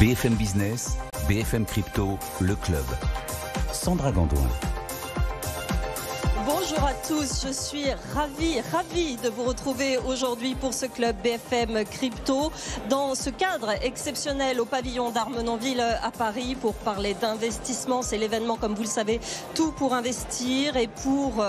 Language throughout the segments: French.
BFM Business, BFM Crypto, le club. Sandra Gandoin. Bonjour à tous, je suis ravie de vous retrouver aujourd'hui pour ce club BFM Crypto dans ce cadre exceptionnel au pavillon d'Armenonville à Paris pour parler d'investissement. C'est l'événement, comme vous le savez, tout pour investir et pour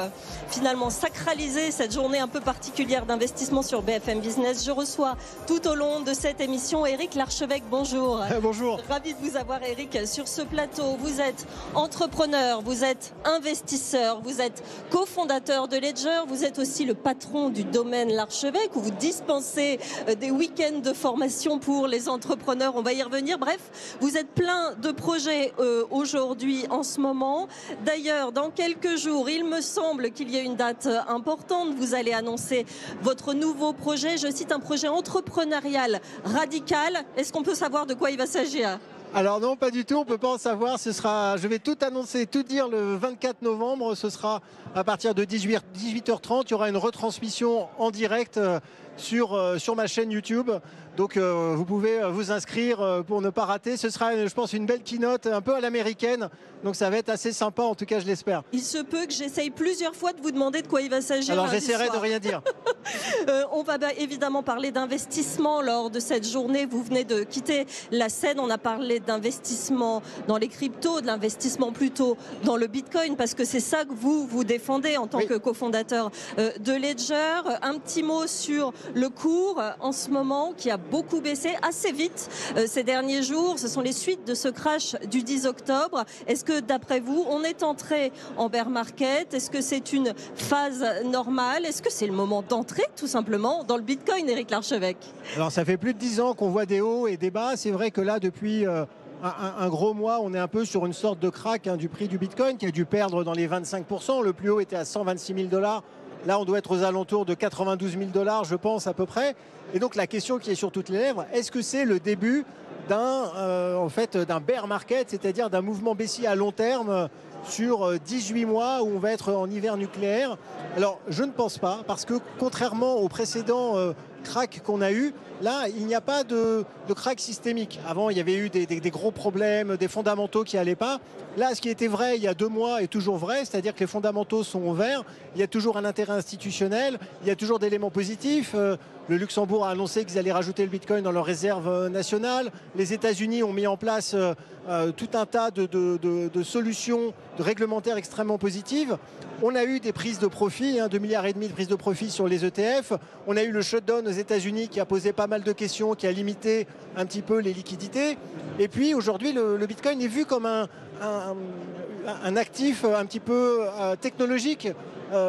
finalement sacraliser cette journée un peu particulière d'investissement sur BFM Business. Je reçois tout au long de cette émission Éric Larchevêque, bonjour. Bonjour. Ravi de vous avoir, Éric, sur ce plateau. Vous êtes entrepreneur, vous êtes investisseur, vous êtes cofondateur de Ledger, vous êtes aussi le patron du domaine L'Archevêque où vous dispensez des week-ends de formation pour les entrepreneurs, on va y revenir. Bref, vous êtes plein de projets aujourd'hui en ce moment. D'ailleurs, dans quelques jours, il me semble qu'il y a une date importante. Vous allez annoncer votre nouveau projet. Je cite un projet entrepreneurial radical. Est-ce qu'on peut savoir de quoi il va s'agir ? Alors non, pas du tout, on ne peut pas en savoir. Je vais tout annoncer, tout dire le 24 novembre. Ce sera à partir de 18h30. Il y aura une retransmission en direct sur ma chaîne YouTube. Donc vous pouvez vous inscrire pour ne pas rater. Ce sera, je pense, une belle keynote un peu à l'américaine. Donc ça va être assez sympa, en tout cas je l'espère. Il se peut que j'essaye plusieurs fois de vous demander de quoi il va s'agir. Alors j'essaierai de rien dire. On va évidemment parler d'investissement lors de cette journée. Vous venez de quitter la scène. On a parlé d'investissement dans les cryptos, de l'investissement plutôt dans le Bitcoin, parce que c'est ça que vous défendez en tant que cofondateur de Ledger. Un petit mot sur le cours en ce moment qui a beaucoup baissé assez vite ces derniers jours. Ce sont les suites de ce crash du 10 octobre. Est-ce que d'après vous, on est entré en bear market? Est-ce que c'est une phase normale? Est-ce que c'est le moment d'entrer tout simplement dans le Bitcoin, Éric Larchevêque? Alors ça fait plus de 10 ans qu'on voit des hauts et des bas. C'est vrai que là, depuis un gros mois, on est un peu sur une sorte de crack du prix du Bitcoin qui a dû perdre dans les 25%. Le plus haut était à 126 000 $. Là, on doit être aux alentours de 92 000 $, je pense, à peu près. Et donc, la question qui est sur toutes les lèvres, est-ce que c'est le début d'un bear market, c'est-à-dire d'un mouvement baissier à long terme sur 18 mois où on va être en hiver nucléaire? Alors, je ne pense pas, parce que contrairement aux précédents crack qu'on a eu, là, il n'y a pas de crack systémique. Avant, il y avait eu des gros problèmes, des fondamentaux qui n'allaient pas. Là, ce qui était vrai il y a 2 mois est toujours vrai, c'est-à-dire que les fondamentaux sont ouverts, il y a toujours un intérêt institutionnel, il y a toujours d'éléments positifs. Le Luxembourg a annoncé qu'ils allaient rajouter le Bitcoin dans leur réserve nationale. Les États-Unis ont mis en place tout un tas de solutions réglementaires extrêmement positives. On a eu des prises de profit, 2,5 milliards de prises de profit sur les ETF. On a eu le shutdown aux États-Unis qui a posé pas mal de questions, qui a limité un petit peu les liquidités. Et puis aujourd'hui, le Bitcoin est vu comme un actif un petit peu technologique.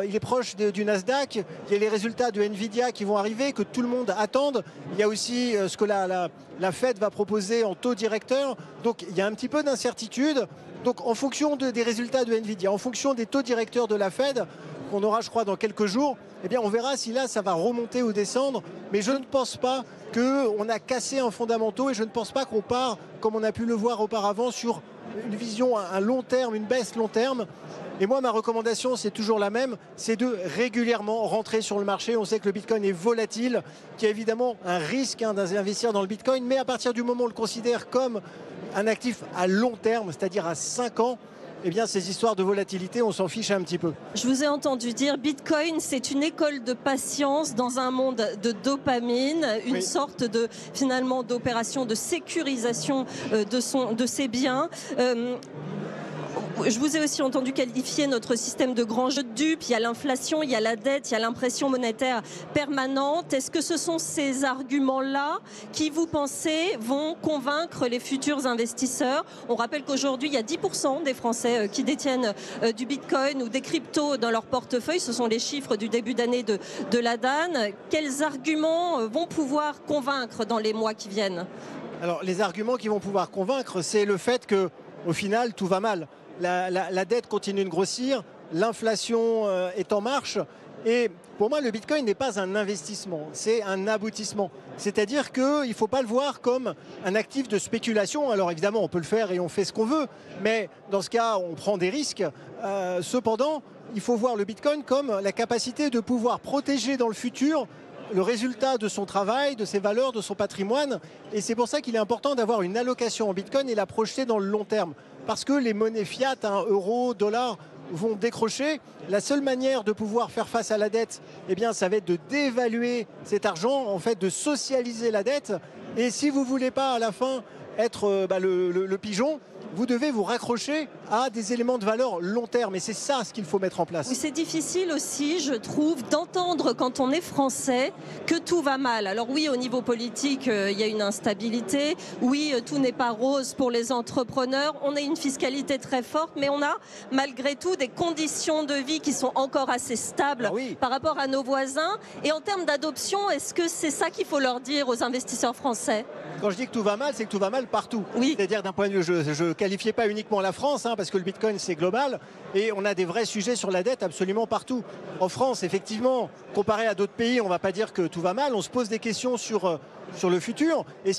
Il est proche du Nasdaq. Il y a les résultats de Nvidia qui vont arriver, que tout le monde attend. Il y a aussi ce que la Fed va proposer en taux directeur. Donc il y a un petit peu d'incertitude. Donc en fonction des résultats de Nvidia, en fonction des taux directeurs de la Fed, qu'on aura je crois dans quelques jours, eh bien on verra si là ça va remonter ou descendre. Mais je ne pense pas qu'on a cassé un fondamental et je ne pense pas qu'on part, comme on a pu le voir auparavant, sur une vision à long terme, une baisse long terme. Et moi, ma recommandation, c'est toujours la même, c'est de régulièrement rentrer sur le marché. On sait que le Bitcoin est volatile, qu'il y a évidemment un risque d'investir dans le Bitcoin, mais à partir du moment où on le considère comme un actif à long terme, c'est-à-dire à 5 ans, eh bien, ces histoires de volatilité, on s'en fiche un petit peu. Je vous ai entendu dire Bitcoin, c'est une école de patience dans un monde de dopamine, une sorte de, finalement, d'opération de sécurisation de ses biens. Je vous ai aussi entendu qualifier notre système de grand jeu de dupes. Il y a l'inflation, il y a la dette, il y a l'impression monétaire permanente. Est-ce que ce sont ces arguments-là qui, vous pensez, vont convaincre les futurs investisseurs? On rappelle qu'aujourd'hui, il y a 10% des Français qui détiennent du Bitcoin ou des cryptos dans leur portefeuille. Ce sont les chiffres du début d'année de la DAN. Quels arguments vont pouvoir convaincre dans les mois qui viennent? Alors, les arguments qui vont pouvoir convaincre, c'est le fait qu'au final, tout va mal. La dette continue de grossir, l'inflation est en marche et pour moi le Bitcoin n'est pas un investissement, c'est un aboutissement. C'est-à-dire qu'il ne faut pas le voir comme un actif de spéculation. Alors évidemment on peut le faire et on fait ce qu'on veut, mais dans ce cas on prend des risques. Cependant il faut voir le Bitcoin comme la capacité de pouvoir protéger dans le futur le résultat de son travail, de ses valeurs, de son patrimoine. Et c'est pour ça qu'il est important d'avoir une allocation en Bitcoin et la projeter dans le long terme. Parce que les monnaies fiat, euros, dollars, vont décrocher. La seule manière de pouvoir faire face à la dette, eh bien, ça va être de dévaluer cet argent, en fait, de socialiser la dette. Et si vous ne voulez pas, à la fin, être le pigeon, vous devez vous raccrocher à des éléments de valeur long terme. Et c'est ça ce qu'il faut mettre en place. Oui, c'est difficile aussi, je trouve, d'entendre quand on est français que tout va mal. Alors oui, au niveau politique, il y a une instabilité. Oui, tout n'est pas rose pour les entrepreneurs. On a une fiscalité très forte, mais on a malgré tout des conditions de vie qui sont encore assez stables par rapport à nos voisins. Et en termes d'adoption, est-ce que c'est ça qu'il faut leur dire aux investisseurs français ? Quand je dis que tout va mal, c'est que tout va mal partout. Oui. C'est-à-dire d'un point de vue, je ne qualifiais pas uniquement la France, parce que le Bitcoin c'est global, et on a des vrais sujets sur la dette absolument partout. En France, effectivement, comparé à d'autres pays, on ne va pas dire que tout va mal, on se pose des questions sur le futur. Mais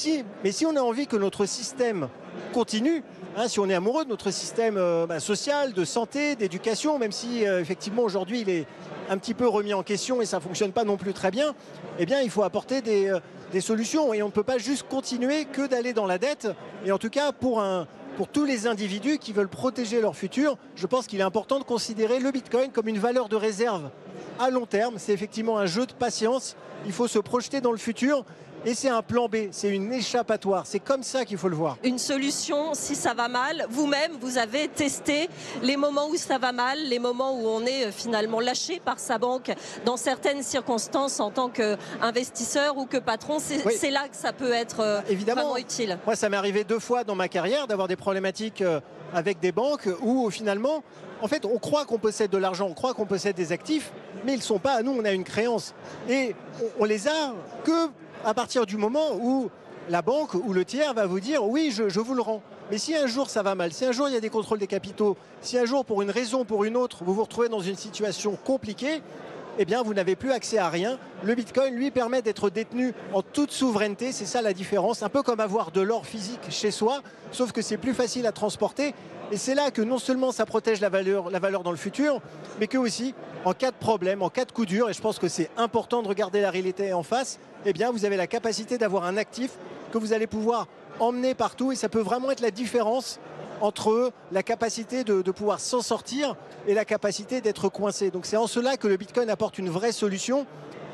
si on a envie que notre système continue, si on est amoureux de notre système social, de santé, d'éducation, même si effectivement aujourd'hui il est un petit peu remis en question et ça ne fonctionne pas non plus très bien, eh bien il faut apporter des solutions. Et on ne peut pas juste continuer que d'aller dans la dette. Et en tout cas, pour tous les individus qui veulent protéger leur futur, je pense qu'il est important de considérer le Bitcoin comme une valeur de réserve à long terme. C'est effectivement un jeu de patience. Il faut se projeter dans le futur. Et c'est un plan B, c'est une échappatoire. C'est comme ça qu'il faut le voir. Une solution si ça va mal. Vous-même, vous avez testé les moments où ça va mal, les moments où on est finalement lâché par sa banque dans certaines circonstances en tant qu'investisseur ou que patron. C'est là que ça peut être vraiment utile. Moi, ça m'est arrivé 2 fois dans ma carrière d'avoir des problématiques avec des banques où finalement, en fait, on croit qu'on possède de l'argent, on croit qu'on possède des actifs, mais ils ne sont pas à nous, on a une créance. Et on les a que à partir du moment où la banque ou le tiers va vous dire oui, je vous le rends. Mais si un jour ça va mal, si un jour il y a des contrôles des capitaux, si un jour pour une raison ou pour une autre vous vous retrouvez dans une situation compliquée, eh bien vous n'avez plus accès à rien. Le Bitcoin lui permet d'être détenu en toute souveraineté, c'est ça la différence, un peu comme avoir de l'or physique chez soi, sauf que c'est plus facile à transporter. Et c'est là que non seulement ça protège la valeur dans le futur, mais que aussi, en cas de problème, en cas de coup dur, et je pense que c'est important de regarder la réalité en face, eh bien vous avez la capacité d'avoir un actif que vous allez pouvoir emmener partout, et ça peut vraiment être la différence entre la capacité de pouvoir s'en sortir et la capacité d'être coincé. Donc c'est en cela que le Bitcoin apporte une vraie solution.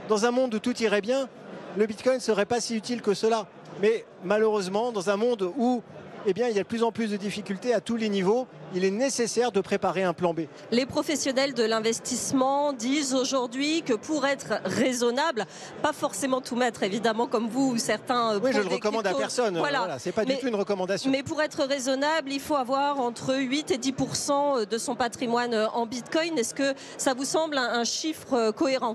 Dans un monde où tout irait bien, le Bitcoin ne serait pas si utile que cela. Mais malheureusement, dans un monde où il y a de plus en plus de difficultés à tous les niveaux, il est nécessaire de préparer un plan B. Les professionnels de l'investissement disent aujourd'hui que pour être raisonnable, pas forcément tout mettre évidemment comme vous ou certains. Oui, je ne le recommande à personne, voilà, c'est pas du tout une recommandation. Mais pour être raisonnable, il faut avoir entre 8 et 10% de son patrimoine en Bitcoin. Est-ce que ça vous semble un chiffre cohérent ?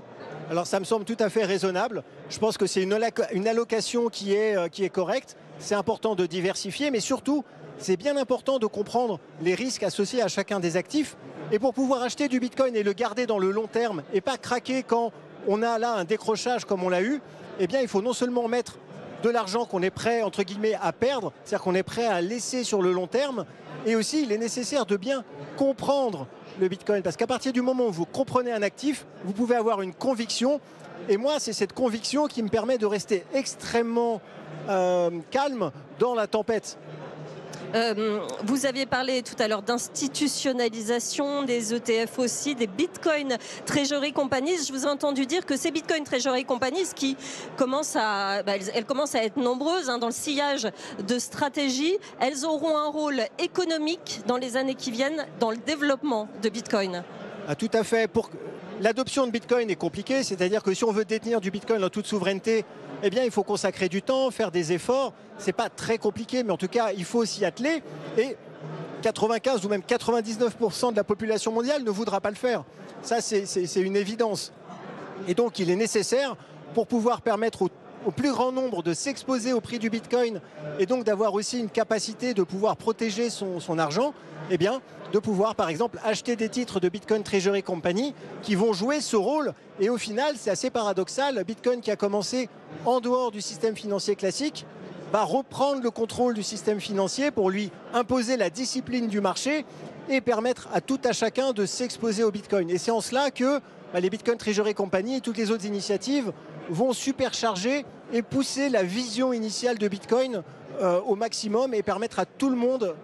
Alors ça me semble tout à fait raisonnable. Je pense que c'est une allocation qui est correcte. C'est important de diversifier, mais surtout, c'est bien important de comprendre les risques associés à chacun des actifs. Et pour pouvoir acheter du Bitcoin et le garder dans le long terme et pas craquer quand on a là un décrochage comme on l'a eu, eh bien, il faut non seulement mettre de l'argent qu'on est prêt, entre guillemets, à perdre, c'est-à-dire qu'on est prêt à laisser sur le long terme, et aussi, il est nécessaire de bien comprendre le Bitcoin, parce qu'à partir du moment où vous comprenez un actif, vous pouvez avoir une conviction. Et moi, c'est cette conviction qui me permet de rester extrêmement calme dans la tempête. Vous aviez parlé tout à l'heure d'institutionnalisation, des ETF aussi, des Bitcoin Treasury Companies. Je vous ai entendu dire que ces Bitcoin Treasury Companies qui elles commencent à être nombreuses dans le sillage de stratégies, elles auront un rôle économique dans les années qui viennent dans le développement de Bitcoin. Ah, tout à fait. L'adoption de Bitcoin est compliquée, c'est-à-dire que si on veut détenir du Bitcoin en toute souveraineté, eh bien, il faut consacrer du temps, faire des efforts. Ce n'est pas très compliqué, mais en tout cas, il faut s'y atteler. Et 95 ou même 99% de la population mondiale ne voudra pas le faire. Ça, c'est une évidence. Et donc, il est nécessaire, pour pouvoir permettre au plus grand nombre de s'exposer au prix du Bitcoin et donc d'avoir aussi une capacité de pouvoir protéger son argent, eh bien, de pouvoir, par exemple, acheter des titres de Bitcoin Treasury Company qui vont jouer ce rôle. Et au final, c'est assez paradoxal, Bitcoin qui a commencé en dehors du système financier classique va reprendre le contrôle du système financier pour lui imposer la discipline du marché et permettre à tout à chacun de s'exposer au Bitcoin. Et c'est en cela que les Bitcoin Treasury Company et toutes les autres initiatives vont supercharger et pousser la vision initiale de Bitcoin au maximum et permettre à tout le monde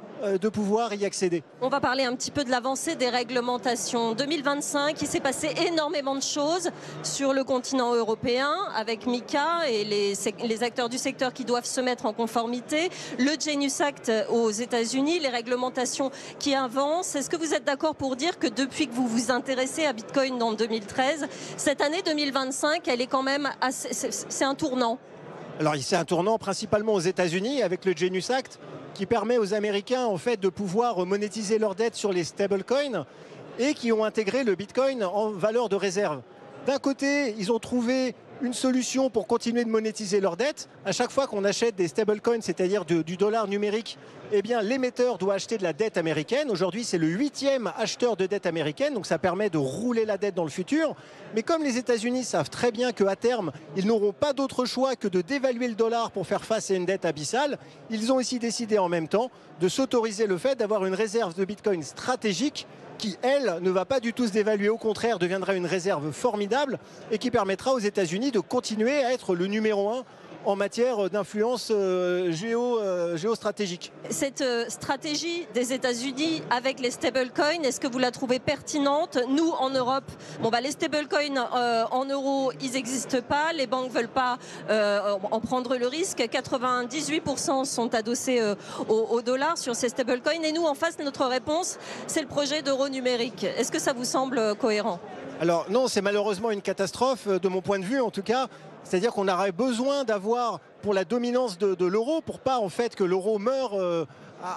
de pouvoir y accéder. On va parler un petit peu de l'avancée des réglementations. 2025, il s'est passé énormément de choses sur le continent européen avec MiCA et les acteurs du secteur qui doivent se mettre en conformité. Le Genius Act aux États-Unis, les réglementations qui avancent. Est-ce que vous êtes d'accord pour dire que depuis que vous vous intéressez à Bitcoin en 2013, cette année 2025, elle est quand même c'est un tournant? Alors c'est un tournant principalement aux États-Unis avec le Genius Act qui permet aux Américains en fait de pouvoir monétiser leurs dettes sur les stablecoins et qui ont intégré le Bitcoin en valeur de réserve. D'un côté, ils ont trouvé une solution pour continuer de monétiser leurs dettes. À chaque fois qu'on achète des stablecoins, c'est-à-dire du dollar numérique, eh bien l'émetteur doit acheter de la dette américaine. Aujourd'hui, c'est le 8e acheteur de dette américaine, donc ça permet de rouler la dette dans le futur. Mais comme les États-Unis savent très bien qu'à terme, ils n'auront pas d'autre choix que de dévaluer le dollar pour faire face à une dette abyssale, ils ont aussi décidé en même temps de s'autoriser le fait d'avoir une réserve de Bitcoin stratégique qui, elle, ne va pas du tout se dévaluer, au contraire, deviendra une réserve formidable et qui permettra aux États-Unis de continuer à être le numéro 1 en matière d'influence géostratégique. Cette stratégie des États-Unis avec les stablecoins, est-ce que vous la trouvez pertinente? Nous, en Europe, les stablecoins en euros, ils n'existent pas. Les banques ne veulent pas en prendre le risque. 98% sont adossés au dollar sur ces stablecoins. Et nous, en face, notre réponse, c'est le projet d'euro numérique. Est-ce que ça vous semble cohérent? Alors non, c'est malheureusement une catastrophe, de mon point de vue en tout cas. C'est-à-dire qu'on aurait besoin d'avoir, pour la dominance de l'euro, pour pas en fait que l'euro meure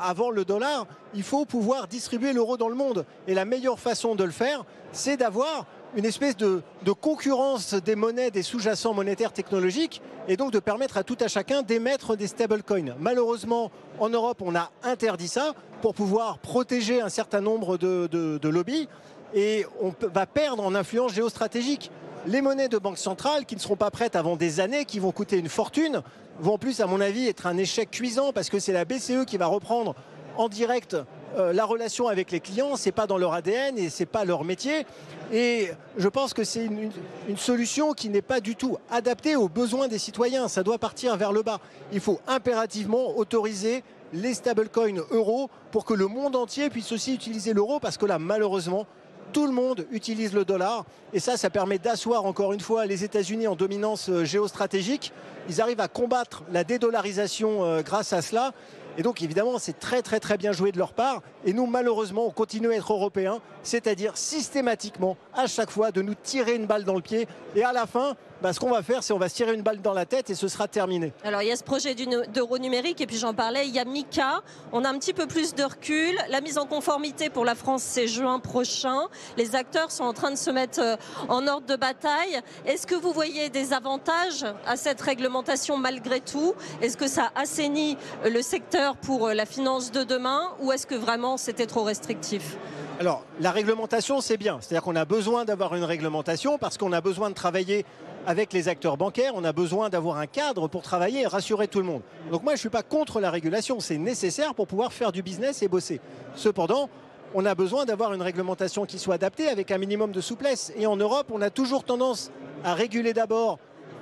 avant le dollar, il faut pouvoir distribuer l'euro dans le monde. Et la meilleure façon de le faire, c'est d'avoir une espèce de concurrence des monnaies, des sous-jacents monétaires technologiques, et donc de permettre à tout à chacun d'émettre des stablecoins. Malheureusement, en Europe, on a interdit ça pour pouvoir protéger un certain nombre de lobbies, et on va perdre en influence géostratégique. Les monnaies de banque centrale qui ne seront pas prêtes avant des années, qui vont coûter une fortune, vont en plus, à mon avis, être un échec cuisant parce que c'est la BCE qui va reprendre en direct la relation avec les clients. C'est pas dans leur ADN et c'est pas leur métier. Et je pense que c'est une solution qui n'est pas du tout adaptée aux besoins des citoyens. Ça doit partir vers le bas. Il faut impérativement autoriser les stablecoins euros pour que le monde entier puisse aussi utiliser l'euro parce que là, malheureusement, tout le monde utilise le dollar et ça permet d'asseoir encore une fois les États-Unis en dominance géostratégique. Ils arrivent à combattre la dédollarisation grâce à cela. Et donc évidemment, c'est très bien joué de leur part. Et nous, malheureusement, on continue à être européens, c'est-à-dire systématiquement, à chaque fois, de nous tirer une balle dans le pied. Et à la fin, ce qu'on va faire, c'est on va se tirer une balle dans la tête et ce sera terminé. Alors il y a ce projet d'euro numérique et puis j'en parlais, il y a MiCA. On a un petit peu plus de recul. La mise en conformité pour la France, c'est juin prochain. Les acteurs sont en train de se mettre en ordre de bataille. Est-ce que vous voyez des avantages à cette réglementation malgré tout? Est-ce que ça assainit le secteur pour la finance de demain ou est-ce que vraiment c'était trop restrictif? Alors, la réglementation, c'est bien. C'est-à-dire qu'on a besoin d'avoir une réglementation parce qu'on a besoin de travailler avec les acteurs bancaires, on a besoin d'avoir un cadre pour travailler et rassurer tout le monde. Donc moi, je ne suis pas contre la régulation, c'est nécessaire pour pouvoir faire du business et bosser. Cependant, on a besoin d'avoir une réglementation qui soit adaptée avec un minimum de souplesse. Et en Europe, on a toujours tendance à réguler d'abord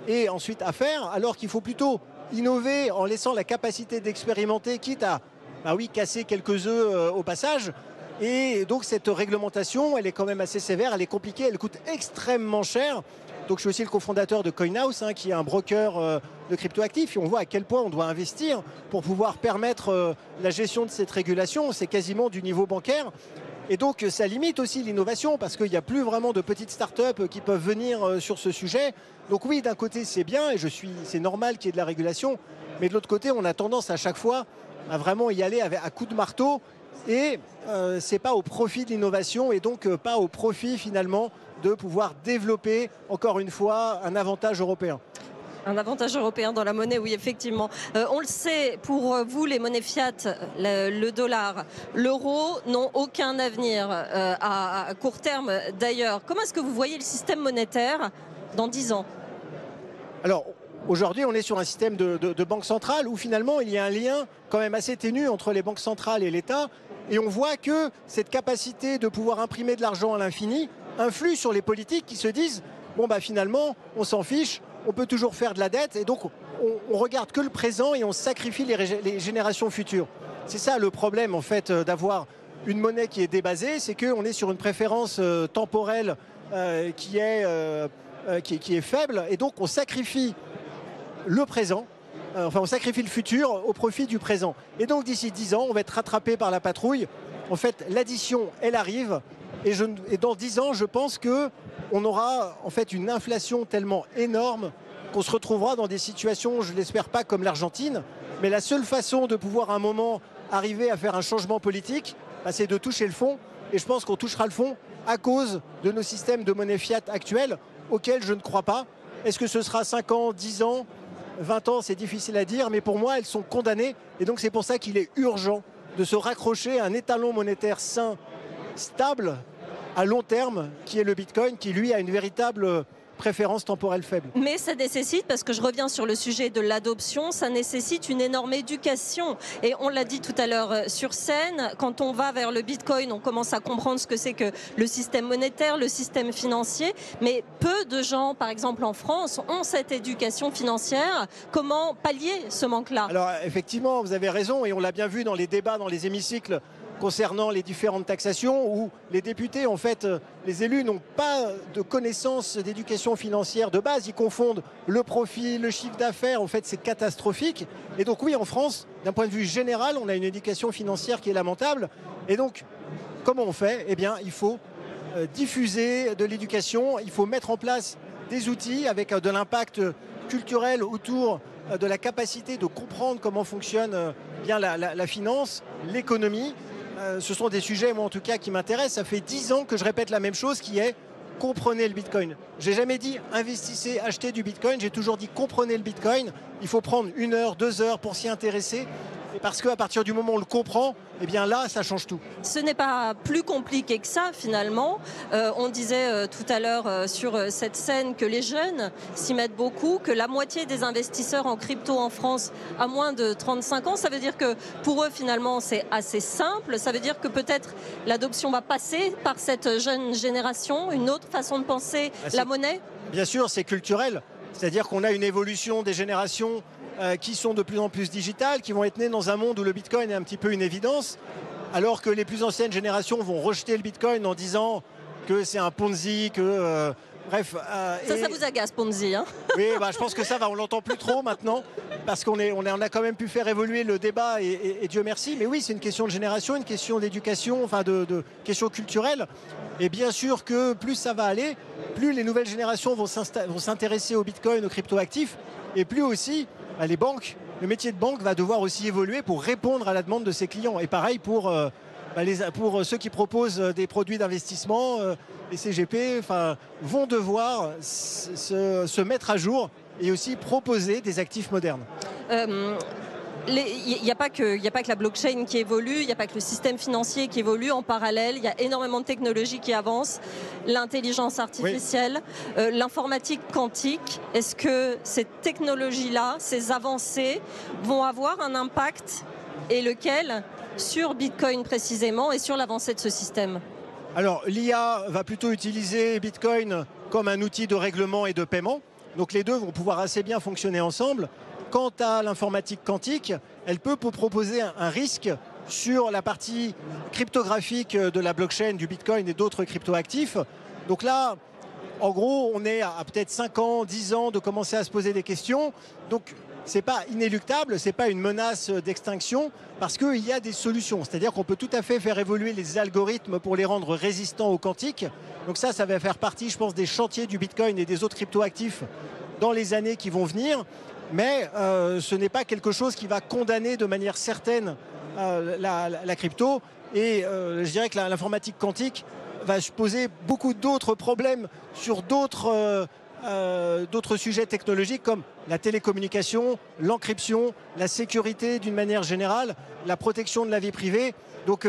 et ensuite à faire, alors qu'il faut plutôt innover en laissant la capacité d'expérimenter, quitte à casser quelques œufs au passage. Et donc cette réglementation, elle est quand même assez sévère, elle est compliquée, elle coûte extrêmement cher. Donc je suis aussi le cofondateur de CoinHouse, qui est un broker de cryptoactifs. Et on voit à quel point on doit investir pour pouvoir permettre la gestion de cette régulation. C'est quasiment du niveau bancaire. Et donc ça limite aussi l'innovation parce qu'il n'y a plus vraiment de petites startups qui peuvent venir sur ce sujet. Donc oui, d'un côté c'est bien et c'est normal qu'il y ait de la régulation. Mais de l'autre côté, on a tendance à chaque fois à vraiment y aller à coups de marteau. Et c'est pas au profit de l'innovation et donc pas au profit finalement de pouvoir développer encore une fois un avantage européen. Un avantage européen dans la monnaie, oui, effectivement. On le sait, pour vous, les monnaies fiat, le dollar, l'euro n'ont aucun avenir à court terme d'ailleurs. Comment est-ce que vous voyez le système monétaire dans 10 ans? Alors, aujourd'hui, on est sur un système de banque centrale où finalement, il y a un lien quand même assez ténu entre les banques centrales et l'État. Et on voit que cette capacité de pouvoir imprimer de l'argent à l'infini influe sur les politiques qui se disent « Bon, finalement, on s'en fiche, on peut toujours faire de la dette et donc on regarde que le présent et on sacrifie les générations futures. C'est ça le problème en fait d'avoir une monnaie qui est débasée, c'est qu'on est sur une préférence temporelle qui est faible et donc on sacrifie le présent, on sacrifie le futur au profit du présent. Et donc d'ici 10 ans, on va être rattrapé par la patrouille. En fait, l'addition, elle arrive et dans 10 ans, je pense qu'on aura en fait une inflation tellement énorme qu'on se retrouvera dans des situations, je ne l'espère pas comme l'Argentine, mais la seule façon de pouvoir à un moment arriver à faire un changement politique, c'est de toucher le fond. Et je pense qu'on touchera le fond à cause de nos systèmes de monnaie fiat actuels, auxquels je ne crois pas. Est-ce que ce sera 5 ans, 10 ans, 20 ans, c'est difficile à dire, mais pour moi, elles sont condamnées. Et donc c'est pour ça qu'il est urgent de se raccrocher à un étalon monétaire sain, stable, à long terme, qui est le Bitcoin, qui lui a une véritable préférence temporelle faible. Mais ça nécessite, parce que je reviens sur le sujet de l'adoption, ça nécessite une énorme éducation. Et on l'a dit tout à l'heure sur scène, quand on va vers le Bitcoin, on commence à comprendre ce que c'est que le système monétaire, le système financier. Mais peu de gens, par exemple en France, ont cette éducation financière. Comment pallier ce manque-là? Alors effectivement, vous avez raison, et on l'a bien vu dans les débats, dans les hémicycles, concernant les différentes taxations où les députés, en fait, les élus n'ont pas de connaissance d'éducation financière de base. Ils confondent le profit, le chiffre d'affaires. En fait, c'est catastrophique. Et donc oui, en France, d'un point de vue général, on a une éducation financière qui est lamentable. Et donc, comment on fait? Eh bien, il faut diffuser de l'éducation. Il faut mettre en place des outils avec de l'impact culturel autour de la capacité de comprendre comment fonctionne bien la finance, l'économie. Ce sont des sujets, moi en tout cas, qui m'intéressent. Ça fait 10 ans que je répète la même chose, qui est comprenez le Bitcoin. J'ai jamais dit investissez, achetez du Bitcoin. J'ai toujours dit comprenez le Bitcoin. Il faut prendre 1 heure, 2 heures pour s'y intéresser. Et parce qu'à partir du moment où on le comprend, eh bien là, ça change tout. Ce n'est pas plus compliqué que ça, finalement. On disait tout à l'heure sur cette scène que les jeunes s'y mettent beaucoup, que la moitié des investisseurs en crypto en France a moins de 35 ans. Ça veut dire que pour eux, finalement, c'est assez simple. Ça veut dire que peut-être l'adoption va passer par cette jeune génération, une autre façon de penser la monnaie. Bien sûr, c'est culturel. C'est-à-dire qu'on a une évolution des générations qui sont de plus en plus digitales, qui vont être nées dans un monde où le Bitcoin est un petit peu une évidence, alors que les plus anciennes générations vont rejeter le Bitcoin en disant que c'est un Ponzi, que... bref. Ça vous agace, Ponzi, hein? Oui, je pense que ça va, on l'entend plus trop maintenant, parce qu'on a quand même pu faire évoluer le débat, et Dieu merci. Mais oui, c'est une question de génération, une question d'éducation, enfin de question culturelle. Et bien sûr que plus ça va aller, plus les nouvelles générations vont s'intéresser au Bitcoin, aux cryptoactifs, et plus aussi les banques, le métier de banque va devoir aussi évoluer pour répondre à la demande de ses clients. Et pareil pour ceux qui proposent des produits d'investissement, les CGP, vont devoir se mettre à jour et aussi proposer des actifs modernes. Il n'y a pas que la blockchain qui évolue, il n'y a pas que le système financier qui évolue. En parallèle, il y a énormément de technologies qui avancent, l'intelligence artificielle, l'informatique quantique. Est-ce que ces technologies-là, ces avancées, vont avoir un impact, et lequel, sur Bitcoin précisément et sur l'avancée de ce système? Alors, l'IA va plutôt utiliser Bitcoin comme un outil de règlement et de paiement. Donc les deux vont pouvoir assez bien fonctionner ensemble. Quant à l'informatique quantique, elle peut proposer un risque sur la partie cryptographique de la blockchain, du Bitcoin et d'autres cryptoactifs. Donc là, en gros, on est à peut-être 5 ans, 10 ans de commencer à se poser des questions. Donc, ce n'est pas inéluctable, ce n'est pas une menace d'extinction, parce qu'il y a des solutions. C'est-à-dire qu'on peut tout à fait faire évoluer les algorithmes pour les rendre résistants au quantique. Donc ça va faire partie, je pense, des chantiers du Bitcoin et des autres cryptoactifs dans les années qui vont venir. Mais ce n'est pas quelque chose qui va condamner de manière certaine la crypto. Et je dirais que l'informatique quantique va se poser beaucoup d'autres problèmes sur d'autres sujets technologiques comme la télécommunication, l'encryption, la sécurité d'une manière générale, la protection de la vie privée. Donc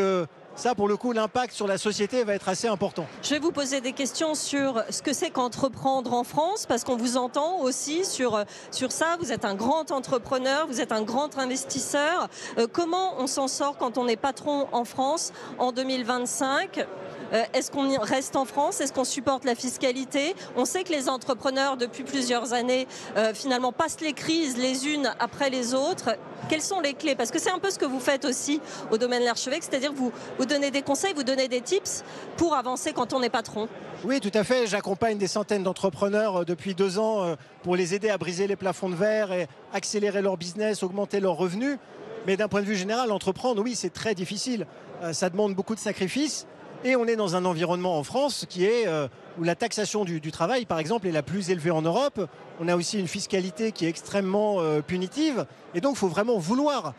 ça, pour le coup, l'impact sur la société va être assez important. Je vais vous poser des questions sur ce que c'est qu'entreprendre en France, parce qu'on vous entend aussi sur ça. Vous êtes un grand entrepreneur, vous êtes un grand investisseur. Comment on s'en sort quand on est patron en France en 2025? Est-ce qu'on reste en France? Est-ce qu'on supporte la fiscalité? On sait que les entrepreneurs, depuis plusieurs années, finalement passent les crises les unes après les autres. Quelles sont les clés? Parce que c'est un peu ce que vous faites aussi au domaine de l'archevêque, c'est-à-dire que vous donnez des conseils, vous donnez des tips pour avancer quand on est patron. Oui, tout à fait. J'accompagne des centaines d'entrepreneurs depuis 2 ans pour les aider à briser les plafonds de verre et accélérer leur business, augmenter leurs revenus. Mais d'un point de vue général, entreprendre, oui, c'est très difficile. Ça demande beaucoup de sacrifices. Et on est dans un environnement en France qui est où la taxation du travail, par exemple, est la plus élevée en Europe. On a aussi une fiscalité qui est extrêmement punitive. Et donc, il faut vraiment vouloir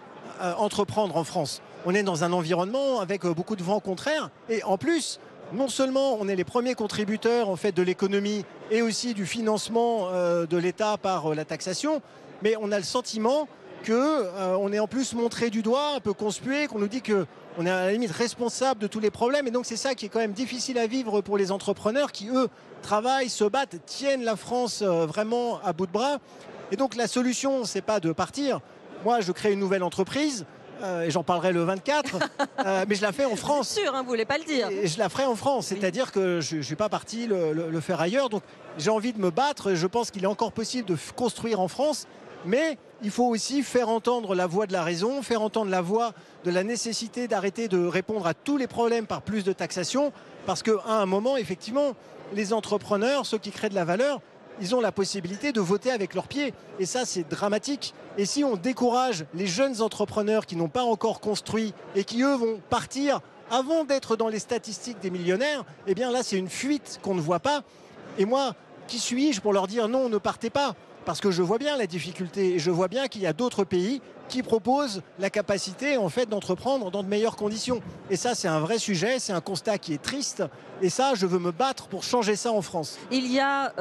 entreprendre en France. On est dans un environnement avec beaucoup de vents contraires. Et en plus, non seulement on est les premiers contributeurs en fait, de l'économie et aussi du financement de l'État par la taxation, mais on a le sentiment qu'on est en plus montré du doigt, un peu conspué, qu'on nous dit qu'on est à la limite responsable de tous les problèmes. Et donc c'est ça qui est quand même difficile à vivre pour les entrepreneurs qui, eux, travaillent, se battent, tiennent la France vraiment à bout de bras. Et donc la solution, c'est pas de partir. Moi, je crée une nouvelle entreprise. Et j'en parlerai le 24, mais je la fais en France. C'est sûr, hein, vous ne voulez pas le dire. Et je la ferai en France, c'est-à-dire que je ne suis pas parti le faire ailleurs. Donc j'ai envie de me battre. Je pense qu'il est encore possible de construire en France, mais il faut aussi faire entendre la voix de la raison, faire entendre la voix de la nécessité d'arrêter de répondre à tous les problèmes par plus de taxation, parce qu'à un moment, effectivement, les entrepreneurs, ceux qui créent de la valeur, ils ont la possibilité de voter avec leurs pieds. Et ça, c'est dramatique. Et si on décourage les jeunes entrepreneurs qui n'ont pas encore construit et qui, eux, vont partir avant d'être dans les statistiques des millionnaires, eh bien là, c'est une fuite qu'on ne voit pas. Et moi, qui suis-je pour leur dire non, ne partez pas? Parce que je vois bien la difficulté et je vois bien qu'il y a d'autres pays qui proposent la capacité en fait d'entreprendre dans de meilleures conditions. Et ça, c'est un vrai sujet, c'est un constat qui est triste. Et ça, je veux me battre pour changer ça en France. Il y a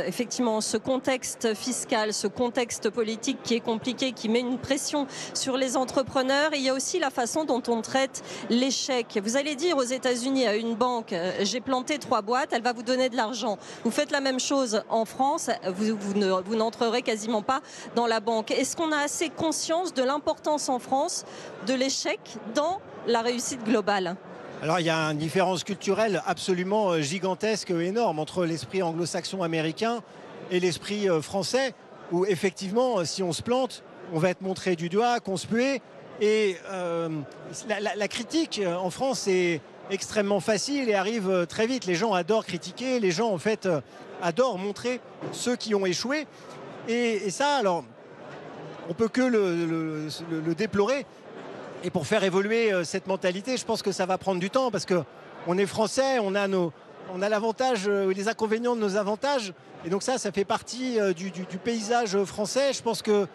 effectivement ce contexte fiscal, ce contexte politique qui est compliqué, qui met une pression sur les entrepreneurs. Et il y a aussi la façon dont on traite l'échec. Vous allez dire aux États-Unis à une banque, j'ai planté 3 boîtes, elle va vous donner de l'argent. Vous faites la même chose en France, vous n'entrerez quasiment pas dans la banque. Est-ce qu'on a assez conscience de l'importance en France de l'échec dans la réussite globale? Alors il y a une différence culturelle absolument gigantesque et énorme entre l'esprit anglo-saxon américain et l'esprit français, où effectivement, si on se plante, on va être montré du doigt, conspué. Et la critique en France est extrêmement facile et arrive très vite. Les gens adorent critiquer, les gens en fait adorent montrer ceux qui ont échoué. Et ça, alors, on peut que le déplorer. Et pour faire évoluer cette mentalité, je pense que ça va prendre du temps parce qu'on est français, on a l'avantage, les inconvénients de nos avantages. Et donc ça fait partie du paysage français. Je pense qu'il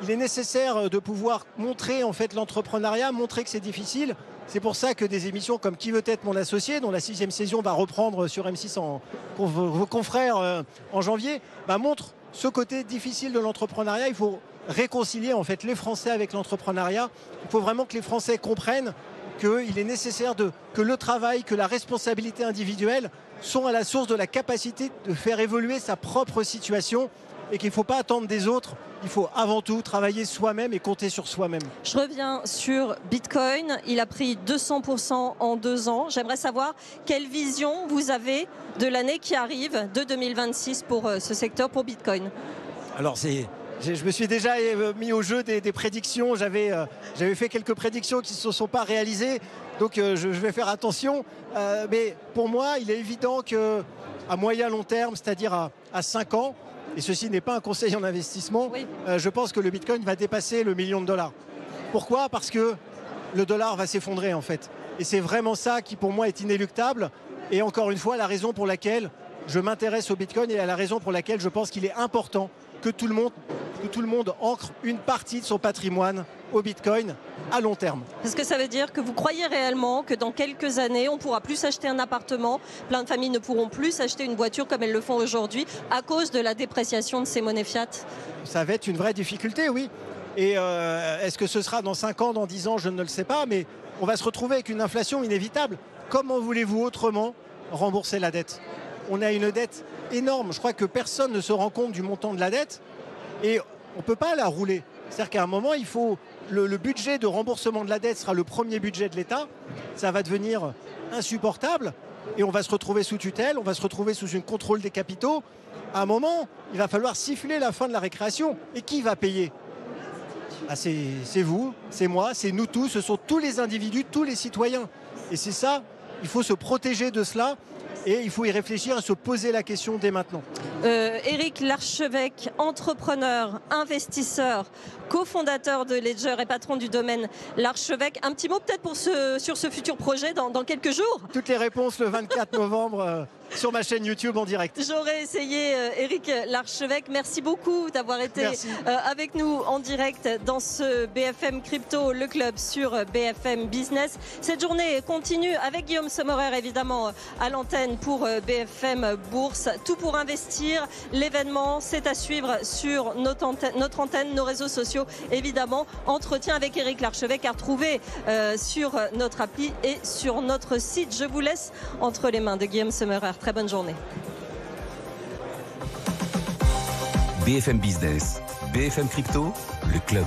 est nécessaire de pouvoir montrer en fait l'entrepreneuriat, montrer que c'est difficile. C'est pour ça que des émissions comme Qui veut être mon associé, dont la 6e saison va reprendre sur M6 vos confrères en janvier, montrent ce côté difficile de l'entrepreneuriat. Il faut réconcilier en fait les Français avec l'entrepreneuriat. Il faut vraiment que les Français comprennent qu'il est nécessaire que le travail, que la responsabilité individuelle sont à la source de la capacité de faire évoluer sa propre situation et qu'il ne faut pas attendre des autres. Il faut avant tout travailler soi-même et compter sur soi-même. Je reviens sur Bitcoin. Il a pris 200% en 2 ans. J'aimerais savoir quelle vision vous avez de l'année qui arrive, de 2026 pour ce secteur, pour Bitcoin. Alors je me suis déjà mis au jeu des prédictions. J'avais fait quelques prédictions qui ne se sont pas réalisées. Donc je vais faire attention. Mais pour moi, il est évident qu'à moyen long terme, c'est-à-dire à 5 ans, et ceci n'est pas un conseil en investissement, oui. Je pense que le Bitcoin va dépasser le $1 million. Pourquoi? Parce que le dollar va s'effondrer en fait. Et c'est vraiment ça qui pour moi est inéluctable. Et encore une fois, la raison pour laquelle je m'intéresse au Bitcoin et la raison pour laquelle je pense qu'il est important que tout le monde ancre une partie de son patrimoine au Bitcoin à long terme. Est-ce que ça veut dire que vous croyez réellement que dans quelques années, on ne pourra plus s'acheter un appartement, plein de familles ne pourront plus s'acheter une voiture comme elles le font aujourd'hui à cause de la dépréciation de ces monnaies fiat? Ça va être une vraie difficulté, oui. Et est-ce que ce sera dans 5 ans, dans 10 ans, je ne le sais pas, mais on va se retrouver avec une inflation inévitable. Comment voulez-vous autrement rembourser la dette? On a une dette énorme. Je crois que personne ne se rend compte du montant de la dette et on ne peut pas la rouler. C'est-à-dire qu'à un moment, il faut le budget de remboursement de la dette sera le premier budget de l'État. Ça va devenir insupportable. et on va se retrouver sous tutelle, on va se retrouver sous un contrôle des capitaux. À un moment, il va falloir siffler la fin de la récréation. Et qui va payer? C'est vous, c'est moi, c'est nous tous, ce sont tous les individus, tous les citoyens. Et c'est ça, il faut se protéger de cela et il faut y réfléchir et se poser la question dès maintenant. Éric Larchevêque, entrepreneur, investisseur, cofondateur de Ledger et patron du domaine Larchevêque. Un petit mot peut-être sur ce futur projet dans quelques jours? Toutes les réponses le 24 novembre sur ma chaîne YouTube en direct. J'aurais essayé, Éric Larchevêque. Merci beaucoup d'avoir été avec nous en direct dans ce BFM Crypto, le club sur BFM Business. Cette journée continue avec Guillaume Sommerer, évidemment, à l'antenne pour BFM Bourse. Tout pour investir. L'événement, c'est à suivre sur notre antenne, nos réseaux sociaux, évidemment. Entretien avec Éric Larchevêque à retrouver sur notre appli et sur notre site. Je vous laisse entre les mains de Guillaume Sommerer. Très bonne journée. BFM Business, BFM Crypto, le club.